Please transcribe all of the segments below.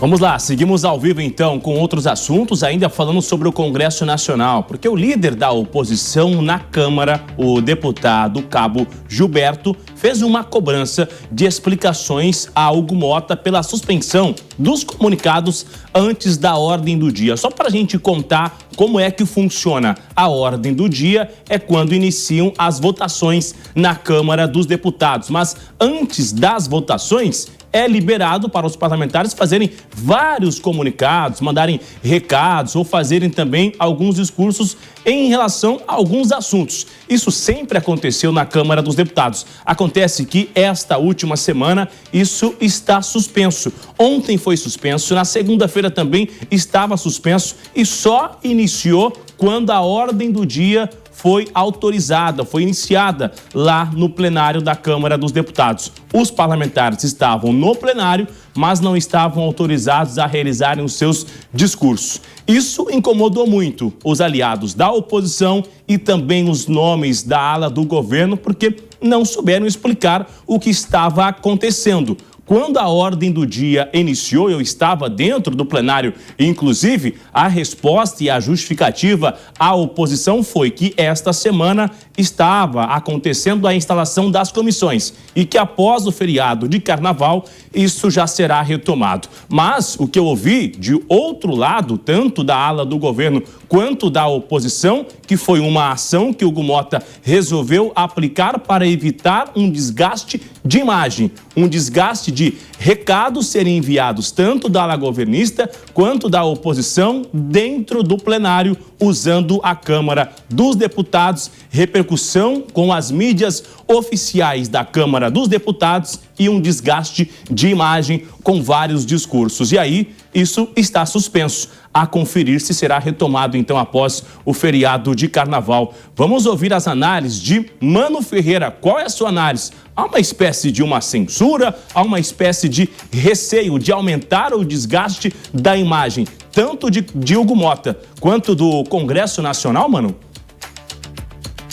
Vamos lá, seguimos ao vivo então com outros assuntos, ainda falando sobre o Congresso Nacional, porque o líder da oposição na Câmara, o deputado Cabo Gilberto, fez uma cobrança de explicações a Hugo Motta pela suspensão dos comunicados antes da ordem do dia. Só para a gente contar como é que funciona. A ordem do dia é quando iniciam as votações na Câmara dos Deputados, mas antes das votações é liberado para os parlamentares fazerem vários comunicados, mandarem recados ou fazerem também alguns discursos em relação a alguns assuntos. Isso sempre aconteceu na Câmara dos Deputados. Acontece que esta última semana isso está suspenso. Ontem foi suspenso, na segunda-feira também estava suspenso e só iniciou quando a ordem do dia foi autorizada, foi iniciada lá no plenário da Câmara dos Deputados. Os parlamentares estavam no plenário, mas não estavam autorizados a realizarem os seus discursos. Isso incomodou muito os aliados da oposição e também os nomes da ala do governo, porque não souberam explicar o que estava acontecendo. Quando a ordem do dia iniciou, eu estava dentro do plenário. Inclusive, a resposta e a justificativa à oposição foi que esta semana estava acontecendo a instalação das comissões e que após o feriado de carnaval, isso já será retomado. Mas o que eu ouvi de outro lado, tanto da ala do governo quanto da oposição, que foi uma ação que o Hugo Motta resolveu aplicar para evitar um desgaste de imagem, um desgaste de recados serem enviados tanto da ala governista quanto da oposição dentro do plenário, usando a Câmara dos Deputados, repercussão com as mídias oficiais da Câmara dos Deputados e um desgaste de imagem com vários discursos. E aí, isso está suspenso. A conferir se será retomado, então, após o feriado de carnaval. Vamos ouvir as análises de Mano Ferreira. Qual é a sua análise? Há uma espécie de uma censura, há uma espécie de receio de aumentar o desgaste da imagem, tanto de Hugo Motta quanto do Congresso Nacional, Mano?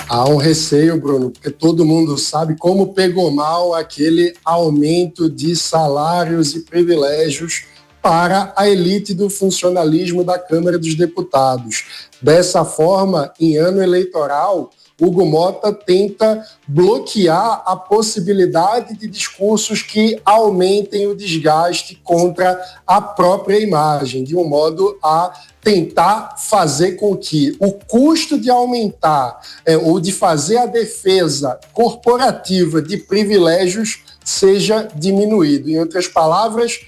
Há um receio, Bruno, porque todo mundo sabe como pegou mal aquele aumento de salários e privilégios para a elite do funcionalismo da Câmara dos Deputados. Dessa forma, em ano eleitoral, Hugo Motta tenta bloquear a possibilidade de discursos que aumentem o desgaste contra a própria imagem, de um modo a tentar fazer com que o custo de aumentar ou de fazer a defesa corporativa de privilégios seja diminuído. Em outras palavras,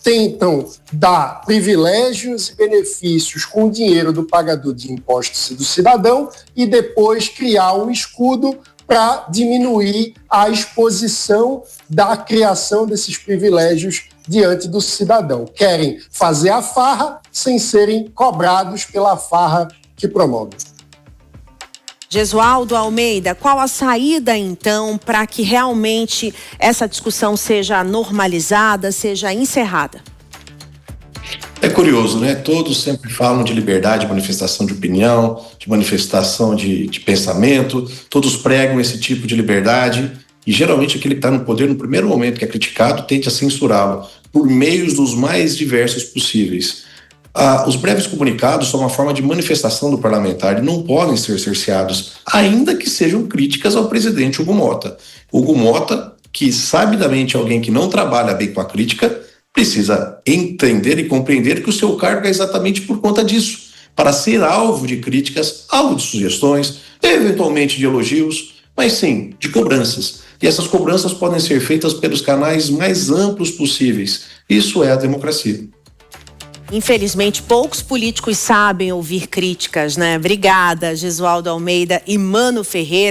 tentam dar privilégios e benefícios com o dinheiro do pagador de impostos e do cidadão e depois criar um escudo para diminuir a exposição da criação desses privilégios diante do cidadão. Querem fazer a farra sem serem cobrados pela farra que promovem. Jesualdo Almeida, qual a saída, então, para que realmente essa discussão seja normalizada, seja encerrada? É curioso, né? Todos sempre falam de liberdade de manifestação de opinião, de manifestação de pensamento, todos pregam esse tipo de liberdade e geralmente aquele que está no poder no primeiro momento que é criticado tende a censurá-lo por meios dos mais diversos possíveis. Os breves comunicados são uma forma de manifestação do parlamentar e não podem ser cerceados, ainda que sejam críticas ao presidente Hugo Motta. Hugo Motta, que sabidamente é alguém que não trabalha bem com a crítica, precisa entender e compreender que o seu cargo é exatamente por conta disso, para ser alvo de críticas, alvo de sugestões, eventualmente de elogios, mas sim, de cobranças. E essas cobranças podem ser feitas pelos canais mais amplos possíveis. Isso é a democracia. Infelizmente, poucos políticos sabem ouvir críticas, né? Obrigada, Jesualdo Almeida e Mano Ferreira.